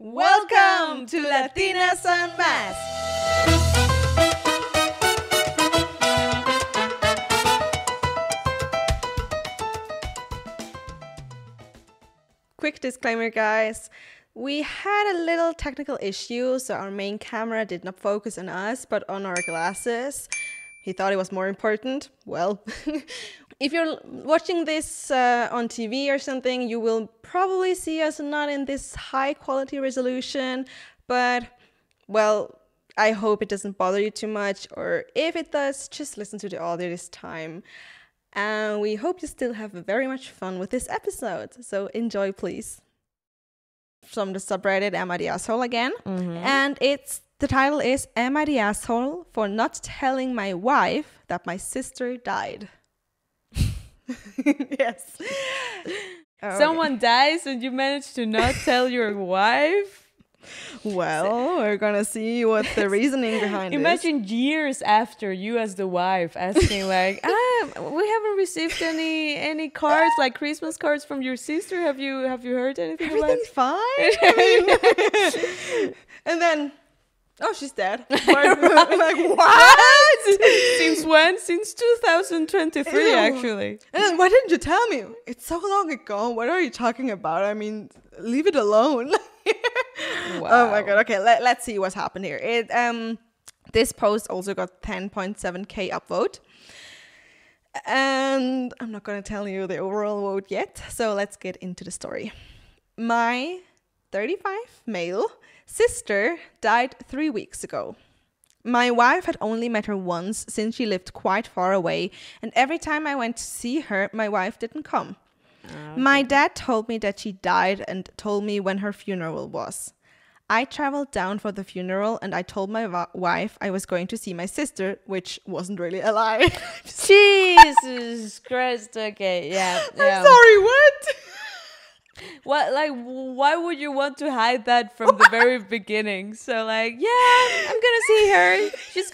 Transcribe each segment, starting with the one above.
Welcome to Latinas Unmasked! Quick disclaimer, guys. We had a little technical issue, so our main camera did not focus on us, but on our glasses. He thought it was more important. Well, if you're watching this on TV or something, you will probably see us not in this high quality resolution, but, well, I hope it doesn't bother you too much, or if it does, just listen to the audio this time. And we hope you still have very much fun with this episode, so enjoy, please. From the subreddit, Am I the Asshole again? And the title is, Am I the Asshole for not telling my wife that my sister died? Yes. Someone dies and you manage to not tell your wife? Well, we're gonna see what the reasoning behind it is. Imagine years after, you as the wife asking like, we haven't received any cards, like Christmas cards from your sister. Have you heard anything about it? Everything's fine. I mean, and then, oh, she's dead. Like, what? Since when? Since 2023, actually. And then, why didn't you tell me? It's so long ago. What are you talking about? I mean, leave it alone. Wow. Oh my god. Okay, let's see what's happened here. This post also got 10.7k upvote. And I'm not going to tell you the overall vote yet. So let's get into the story. My 35 male sister died 3 weeks ago. My wife had only met her once since she lived quite far away, and every time I went to see her, my wife didn't come. Okay. My dad told me that she died and told me when her funeral was. I traveled down for the funeral and I told my wife I was going to see my sister, which wasn't really a lie. Jesus Christ, okay, yeah. I'm sorry, what? What, like, why would you want to hide that from the very beginning? So, like, yeah, I'm gonna see her. She's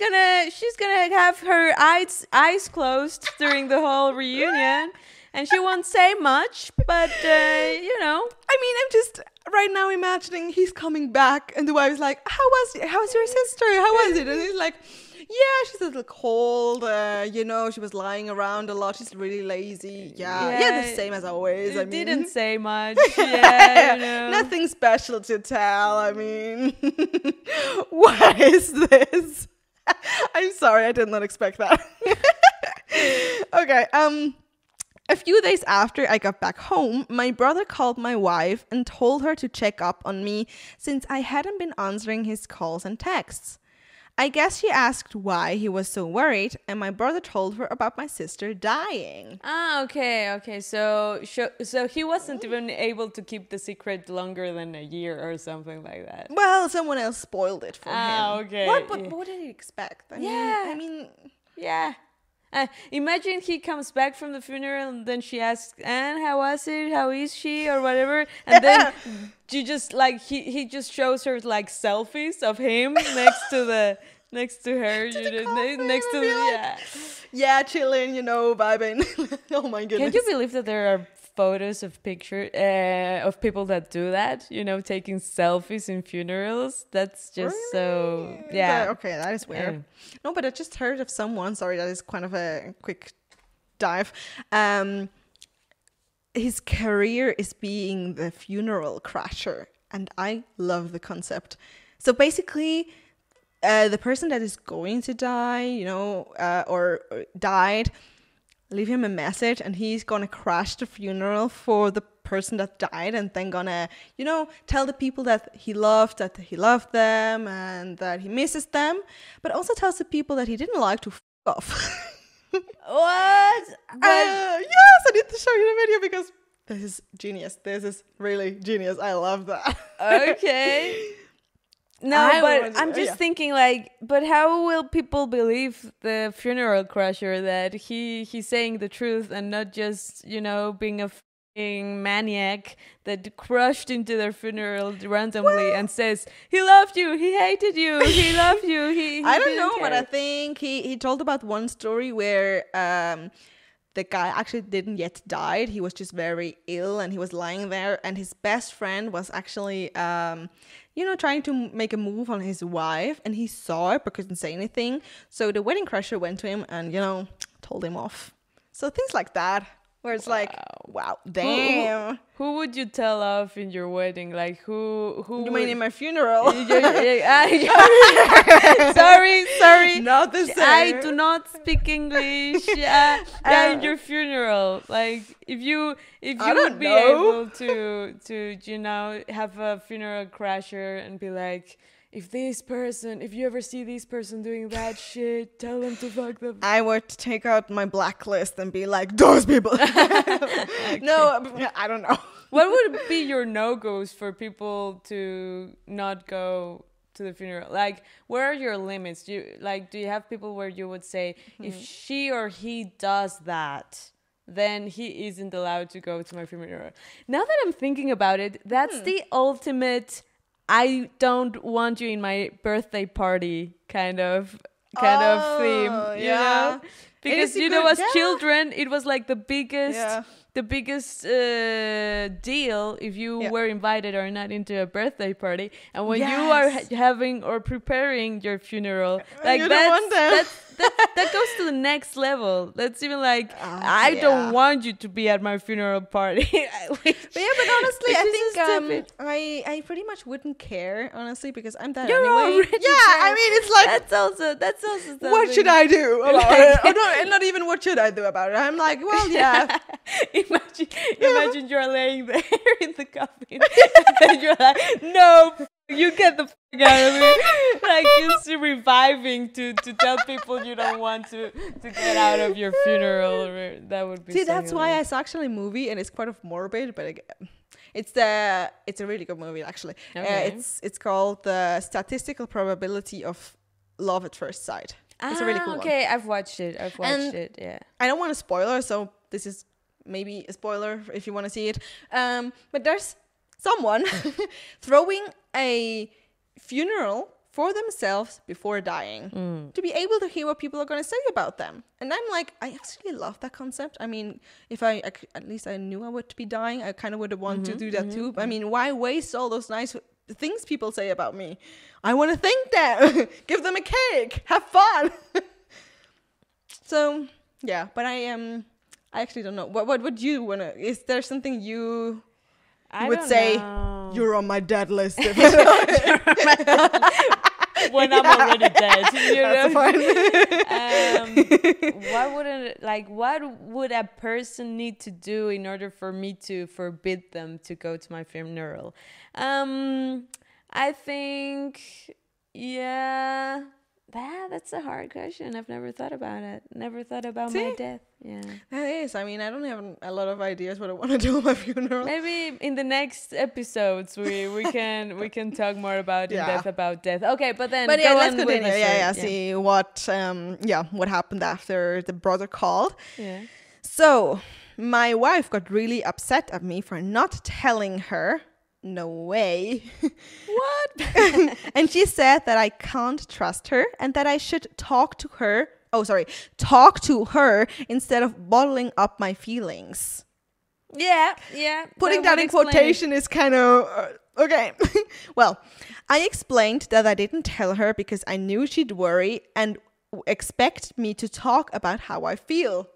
gonna have her eyes closed during the whole reunion, and she won't say much, but you know. I mean, I'm just right now imagining he's coming back, and the wife's like, "How's your sister? How was it?" And he's like, yeah, she's a little cold, she was lying around a lot. She's really lazy. Yeah, the same as always. I mean, didn't say much. Yeah, nothing special to tell. I mean, what is this? I'm sorry, I did not expect that. Okay, a few days after I got back home, my brother called my wife and told her to check up on me since I hadn't been answering his calls and texts. I guess she asked why he was so worried, and my brother told her about my sister dying. Okay. So he wasn't even able to keep the secret longer than a year or something like that. Well, someone else spoiled it for him. Okay. What did he expect? I mean, yeah. Imagine he comes back from the funeral and then she asks, Anne, how was it? How is she? Or whatever. And then you just like, he just shows her like selfies of him next to her. Next to yeah, chilling, vibing. Oh my goodness. Can you believe that there are photos of pictures of people that do that, taking selfies in funerals? That's just so, yeah. Okay, that is weird. Yeah. No, but I just heard of someone, sorry, that is kind of a quick dive. His career is being the funeral crasher, and I love the concept. So basically, the person that is going to die, or died, leave him a message and he's gonna crash the funeral for the person that died, and then gonna tell the people that he loved them and that he misses them, but also tells the people that he didn't like to f off. What? Yes, I need to show you the video because this is genius. This is really genius. I love that. Okay. No, but I'm just thinking, like, but how will people believe the funeral crasher that he's saying the truth and not just, being a fucking maniac that crushed into their funeral randomly and says, he loved you, he hated you, he loved you, he I don't know, but I think he told about one story where the guy actually didn't yet died. He was just very ill and he was lying there. And his best friend was actually, trying to make a move on his wife. And he saw it but couldn't say anything. So the wedding crasher went to him and, told him off. So things like that. Where it's like, wow, damn. Who would you tell off in your wedding? Like, who you mean in my funeral? Sorry. Not the same. I do not speak English. In your funeral. Like, if you would be able to have a funeral crasher and be like, if you ever see this person doing that shit, tell them to fuck them. I would take out my blacklist and be like, those people. Okay. No, I don't know. What would be your no-goes for people to not go to the funeral? Like, where are your limits? Do you have people where you would say, if she or he does that, then he isn't allowed to go to my funeral? Now that I'm thinking about it, that's the ultimate... I don't want you in my birthday party kind of theme, you know? Because as children, it was like the biggest deal if you were invited or not into a birthday party. And when you are having or preparing your funeral, like that goes to the next level. That's even like, I don't want you to be at my funeral party. But honestly, I think I pretty much wouldn't care, honestly, because I'm that anyway. It's like that's also something. What should I do about it? Not even what should I do about it. I'm like, well, yeah. Imagine you're laying there in the coffin, and then you're like, no. You get the fuck out of me. Like, just reviving to tell people you don't want to get out of your funeral. That would be. See, that's why I saw actually a movie, and it's quite of morbid, but it's a really good movie actually. Okay. It's called The Statistical Probability of Love at First Sight. It's a really cool one. Okay, I've watched it. Yeah. I don't want to spoiler, so this is maybe a spoiler if you want to see it. But there's someone throwing a funeral for themselves before dying to be able to hear what people are going to say about them. And I'm like, I actually love that concept. I mean, if at least I knew I would be dying, I kind of would want to do that too. I mean, why waste all those nice things people say about me? I want to thank them, give them a cake, have fun. So yeah, but I actually don't know. What would you want to? Is there something you would say? You're on my dead list. When I'm already dead, That's fine. what would a person need to do in order for me to forbid them to go to my funeral? I think, that's a hard question. I've never thought about it. Never thought about my death. Yeah, that is. I mean, I don't have a lot of ideas what I want to do at my funeral. Maybe in the next episodes we can talk more about in depth about death. Okay, but let's continue. See what happened after the brother called. Yeah. So my wife got really upset at me for not telling her. No way. What? And she said that I can't trust her and that I should talk to her instead of bottling up my feelings. Yeah. Putting that in quotation is kind of okay. Well, I explained that I didn't tell her because I knew she'd worry and expect me to talk about how I feel.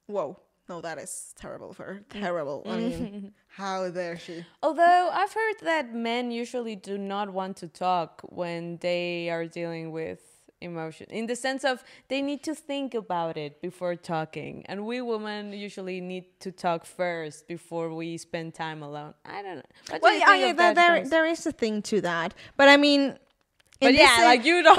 Whoa. No, that is terrible for her. Terrible. I mean, how dare she? Although I've heard that men usually do not want to talk when they are dealing with emotion, in the sense of they need to think about it before talking, and we women usually need to talk first before we spend time alone. I don't know. There is a thing to that, but I mean. But you don't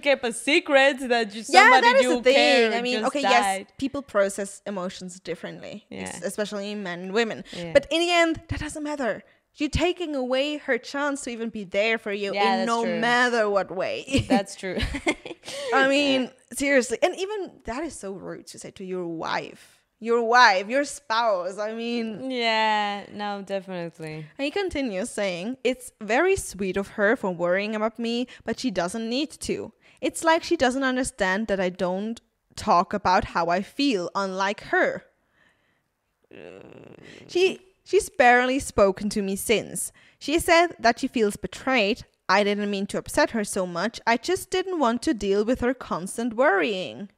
keep a secret that somebody you care. I mean, just died. Yes, people process emotions differently, especially men and women. Yeah. But in the end, that doesn't matter. You're taking away her chance to even be there for you in no matter what way. That's true. I mean, seriously, and even that is so rude to say to your wife. Your spouse, I mean. Yeah, no, definitely. And he continues saying, it's very sweet of her for worrying about me, but she doesn't need to. It's like she doesn't understand that I don't talk about how I feel, unlike her. She's barely spoken to me since. She said that she feels betrayed. I didn't mean to upset her so much. I just didn't want to deal with her constant worrying.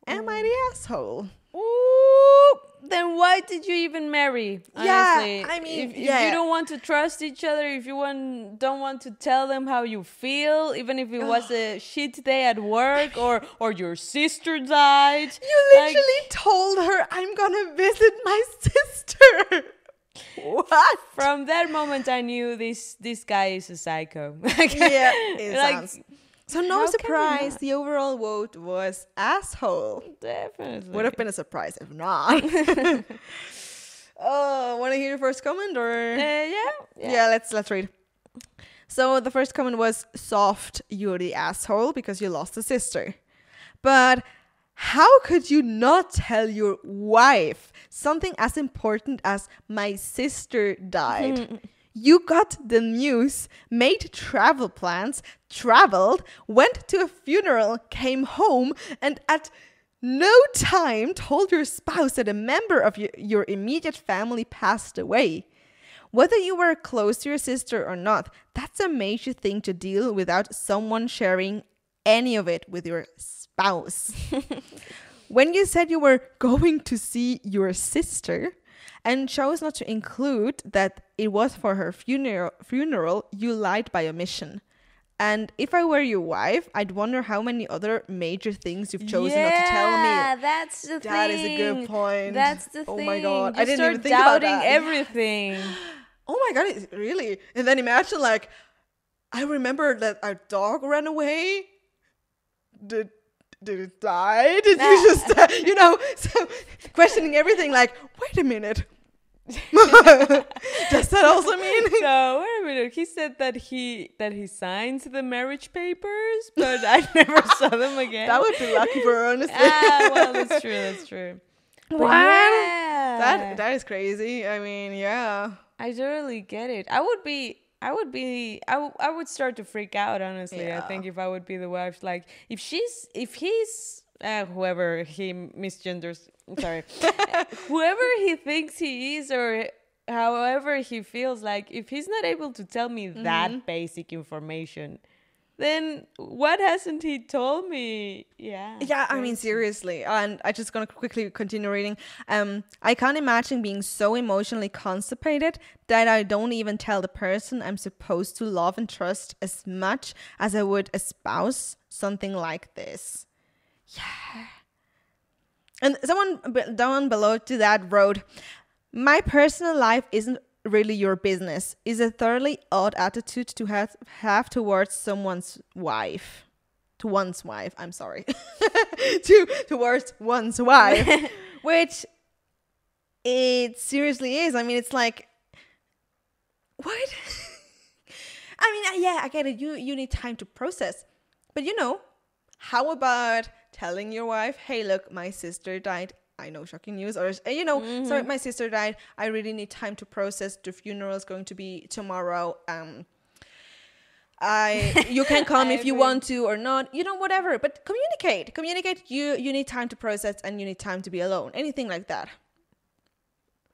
Am I the asshole? Ooh, then why did you even marry? Honestly? Yeah, I mean, if you don't want to trust each other, if you don't want to tell them how you feel, even if it was a shit day at work or your sister died. You literally told her, I'm gonna visit my sister. What? From that moment, I knew this guy is a psycho. Yeah, it sounds. So no surprise, the overall vote was asshole. Definitely. Would have been a surprise if not. Oh, want to hear your first comment or? Yeah. Let's read. So the first comment was soft. You're the asshole because you lost a sister. But how could you not tell your wife something as important as my sister died? You got the news, made travel plans, traveled, went to a funeral, came home, and at no time told your spouse that a member of your immediate family passed away. Whether you were close to your sister or not, that's a major thing to deal without someone sharing any of it with your spouse. When you said you were going to see your sister and chose not to include that it was for her funeral, you lied by omission. And if I were your wife, I'd wonder how many other major things you've chosen not to tell me. Yeah, that's the thing. That is a good point. That's the thing. Oh my God. You I didn't even think start about that. doubting everything. Oh my God, really? And then imagine, like, I remember that our dog ran away. Did it die? Did you just, so questioning everything, like, wait a minute. Does that also mean? So wait a minute. He said that he signs the marriage papers, but I never saw them again. That would be lucky for her, honestly. Well, that's true. What? Yeah. That is crazy. I mean, yeah. I totally get it. I would start to freak out, honestly. Yeah. I think if I would be the wife, like if he's whoever he misgenders, sorry, whoever he thinks he is or however he feels, like if he's not able to tell me that basic information, then what hasn't he told me? Yeah, I mean, seriously. And I just gonna quickly continue reading. I can't imagine being so emotionally constipated that I don't even tell the person I'm supposed to love and trust as much as I would a spouse something like this. Yeah. And someone down below to that wrote, my personal life isn't really your business is a thoroughly odd attitude to have towards one's wife. Towards one's wife. Which it seriously is. I mean, it's like, what? I mean, yeah, I get it. You need time to process. But how about telling your wife, hey, look, my sister died. I know, shocking news. Or, sorry, my sister died. I really need time to process. The funeral is going to be tomorrow. You can come if you want to or not. Whatever. But communicate. You need time to process and you need time to be alone. Anything like that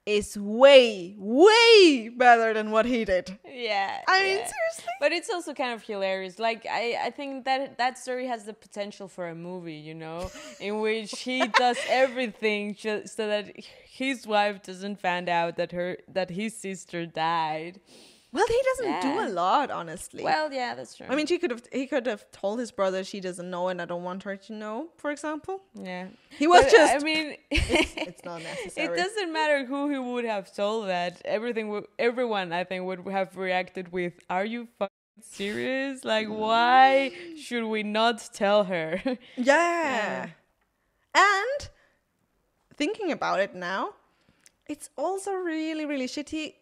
is way, way better than what he did. Yeah. I mean, seriously. But it's also kind of hilarious. Like, I think that story has the potential for a movie, in which he does everything so that his wife doesn't find out that his sister died. Well, he doesn't do a lot, honestly. Well, yeah, that's true. I mean, he could have told his brother she doesn't know and I don't want her to know, for example. Yeah. He was I mean, it's not necessary. It doesn't matter who he would have told that. Everyone, I think, would have reacted with, are you fucking serious? Like, why should we not tell her? Yeah. And thinking about it now, it's also really, really shitty.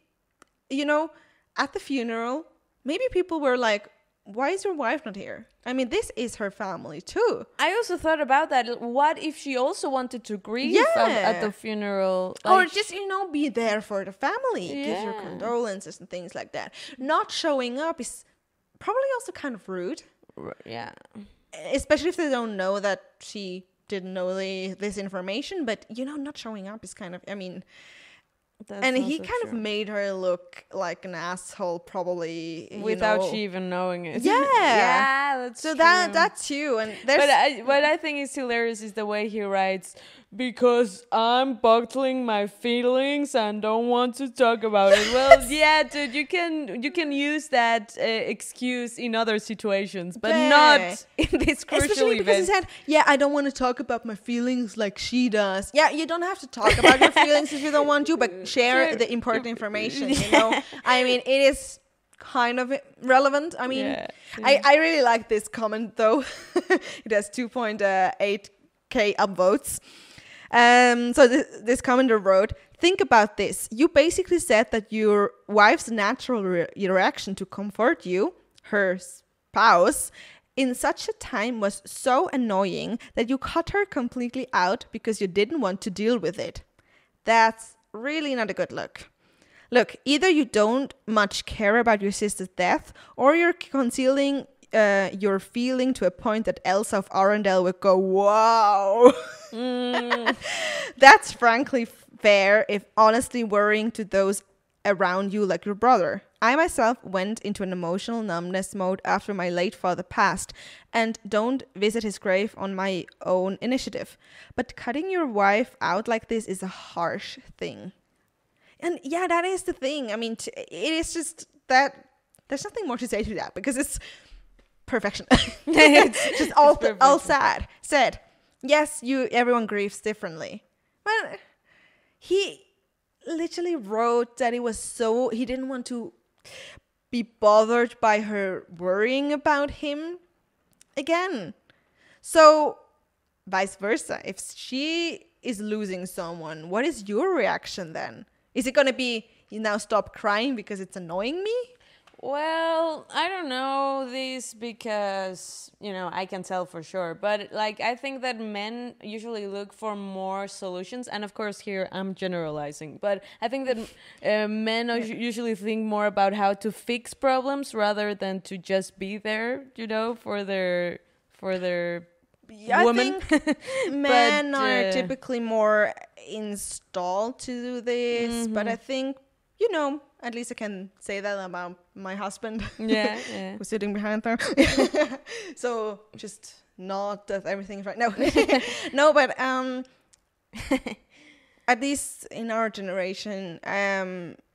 At the funeral, maybe people were like, why is your wife not here? I mean, this is her family too. I also thought about that. What if she also wanted to grieve at the funeral? Or just, be there for the family. Give your condolences and things like that. Not showing up is probably also kind of rude. Yeah. Especially if they don't know that she didn't know this information, but not showing up is kind of, I mean, That's and he also kind true. of made her look like an asshole, probably without she even knowing it. Yeah, yeah, that's so true. that too. And what I think is hilarious is the way he writes, because I'm bottling my feelings and don't want to talk about it. Well, yeah, dude, you can use that excuse in other situations, but not in this crucial especially because he said, "Yeah, I don't want to talk about my feelings like she does." Yeah, you don't have to talk about your feelings if you don't want to, but share the important information. I mean, it is kind of relevant. I mean, I really like this comment though. It has 2.8k upvotes. So this commenter wrote, think about this. You basically said that your wife's natural reaction to comfort you, her spouse, in such a time was so annoying that you cut her completely out because you didn't want to deal with it. That's really not a good look. Look, either you don't much care about your sister's death, or you're concealing your feeling to a point that Elsa of Arendelle would go, wow. That's frankly fair, if honestly worrying to those around you like your brother. I myself went into an emotional numbness mode after my late father passed, and don't visit his grave on my own initiative. But cutting your wife out like this is a harsh thing. And yeah, that is the thing. I mean, it is just that there's nothing more to say to that, because it's perfection. It's just all said. Yes, everyone grieves differently. But he literally wrote that he didn't want to be bothered by her worrying about him again. So vice versa, if she is losing someone, what is your reaction then? Is it going to be, you now stop crying because it's annoying me? Well, I don't know this because, I can tell for sure. But, I think that men usually look for more solutions. And, of course, here I'm generalizing. But I think that men usually think more about how to fix problems rather than to just be there, for their woman. I think men are typically more installed to do this. Mm-hmm. But I think, at least I can say that about my husband. Yeah. Who's sitting behind there. So just not that everything is right. No. No, but at least in our generation,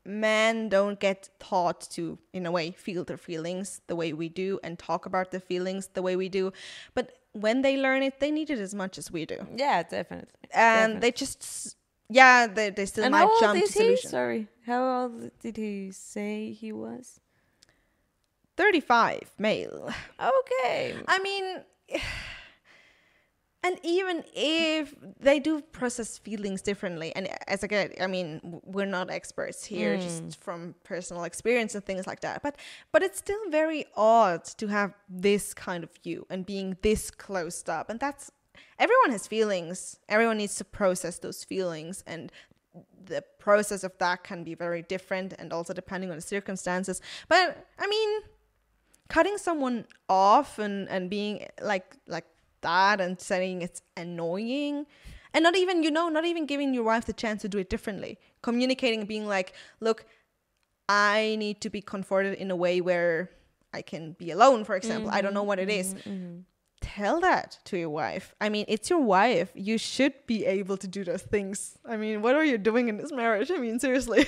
men don't get taught to, in a way, feel their feelings the way we do and talk about their feelings the way we do. But when they learn it, they need it as much as we do. Yeah, definitely. And they just... Yeah, they still and might jump to solutions. Sorry, how old did he say he was? 35, male. Okay. I mean, and even if they do process feelings differently, and as again, I mean, we're not experts here, just from personal experience and things like that. But it's still very odd to have this kind of view and being this closed up, and that's. Everyone has feelings. Everyone needs to process those feelings, and the process of that can be very different, and also depending on the circumstances. But I mean, cutting someone off and being like that and saying it's annoying, and not even giving your wife the chance to do it differently. Communicating, being like, look, I need to be comforted in a way where I can be alone, for example. I don't know what it is. Tell that to your wife. I mean, it's your wife. You should be able to do those things. I mean, what are you doing in this marriage? I mean, seriously.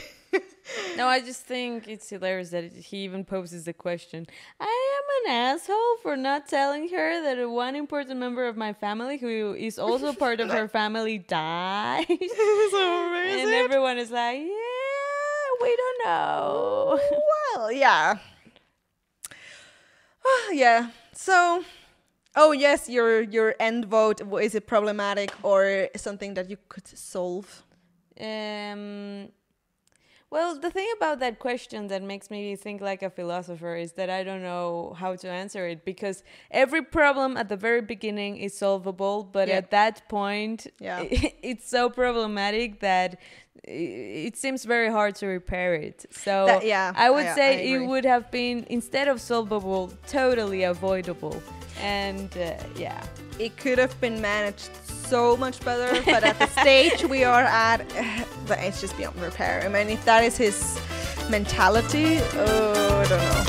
No, I just think it's hilarious that he even poses the question. I am an asshole for not telling her that one important member of my family, who is also part of her family, died. So and everyone is like, yeah, we don't know. Well, yeah. Yeah. So... Oh, yes, your end vote, is it problematic or something that you could solve? Well, the thing about that question that makes me think like a philosopher is that I don't know how to answer it, because every problem at the very beginning is solvable, but at that point, it's so problematic that it seems very hard to repair it. So I would say it would have been, instead of solvable, totally avoidable. And yeah, it could have been managed so much better, but at the stage we are at, it's just beyond repair. I mean, if that is his mentality, I don't know.